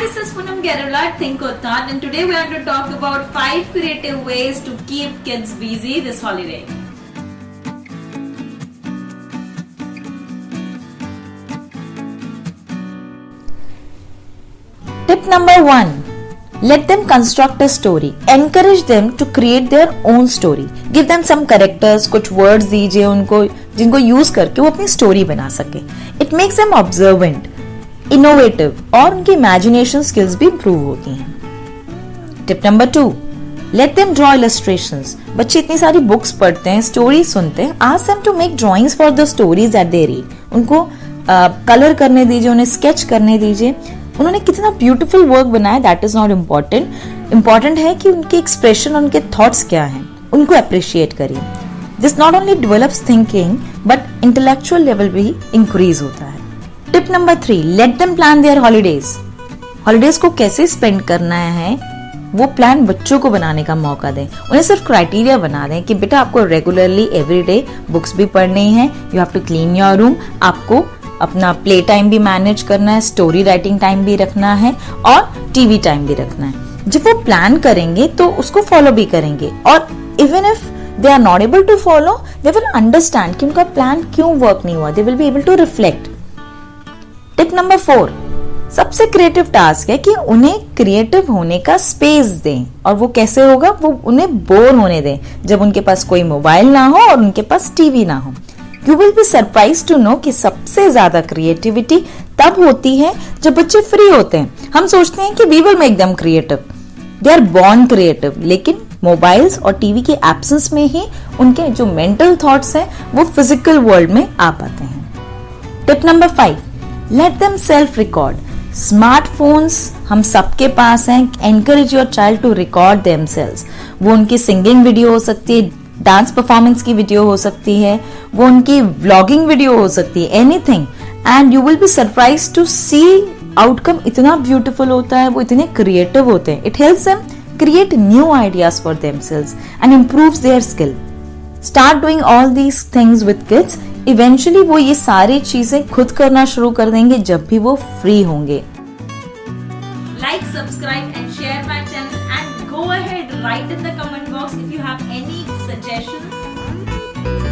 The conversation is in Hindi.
this is Poonam Gairola at Think or Thought, and today we are going to talk about 5 creative ways to keep kids busy this holiday. Tip number 1. Let them construct a story. Encourage them to create their own story. Give them some characters, कुछ words दीजिए उनको जिनको यूज करके वो अपनी स्टोरी बना सके. It makes them observant, innovative और उनकी imagination skills भी improve होती हैं. Tip number 2. Let them draw illustrations. बच्चे इतनी सारी बुक्स पढ़ते हैं, स्टोरी सुनते हैं. Ask them to make drawings for the stories that they read. उनको कलर करने दीजिए, उन्हें स्केच करने दीजिए. उन्होंने कितना ब्यूटीफुल वर्क बनाया, that is not important. Important है कि उनके एक्सप्रेशन, उनके थॉट्स क्या हैं, उनको अप्रिशिएट करिए. This not only develops thinking but intellectual level भी इंक्रीज होता है. Tip number 3. Let them plan their holidays. Holidays को कैसे स्पेंड करना है वो प्लान बच्चों को बनाने का मौका दें. उन्हें सिर्फ क्राइटेरिया बना दें कि बेटा आपको रेगुलरली एवरीडे बुक्स भी पढ़नी है, you have to clean your room, आपको अपना प्ले टाइम भी मैनेज करना है, स्टोरी राइटिंग टाइम भी रखना है और टीवी टाइम भी रखना है. जब वो प्लान करेंगे तो उसको फॉलो भी करेंगे और even if they are not able to follow, they will understand कि उनका प्लान क्यों वर्क नहीं हुआ. They will be able to reflect. Tip number 4. सबसे क्रिएटिव टास्क है कि उन्हें क्रिएटिव होने का स्पेस दें. और वो कैसे होगा? वो उन्हें बोर होने दें जब उनके पास कोई मोबाइल ना हो और उनके पास टीवी ना हो. You will be surprised to know कि सबसे ज्यादा क्रिएटिविटी तब होती है जब बच्चे फ्री होते हैं. हम सोचते हैं कि we will make them creative. They are born creative. लेकिन मोबाइल्स और टीवी के एब्सेंस में ही उनके जो मेंटल थॉट्स हैं वो फिजिकल वर्ल्ड में आ पाते हैं. Tip number 5. Let them self record. Smartphones हम सबके पास हैं. Encourage your child to record themselves. वो उनकी सिंगिंग वीडियो हो सकती है, डांस परफॉर्मेंस की वीडियो हो सकती है, वो उनकी व्लॉगिंग वीडियो हो सकती है, anything. And you will be surprise to see outcome इतना ब्यूटीफुल होता है, वो इतने क्रिएटिव होते हैं. It helps them create new ideas for themselves and improves their skill. Start doing all these things with kids. Eventually वो ये सारी चीजें खुद करना शुरू कर देंगे जब भी वो फ्री होंगे. Like, subscribe and share my channel, and go ahead, write in the comment box if you have any suggestions.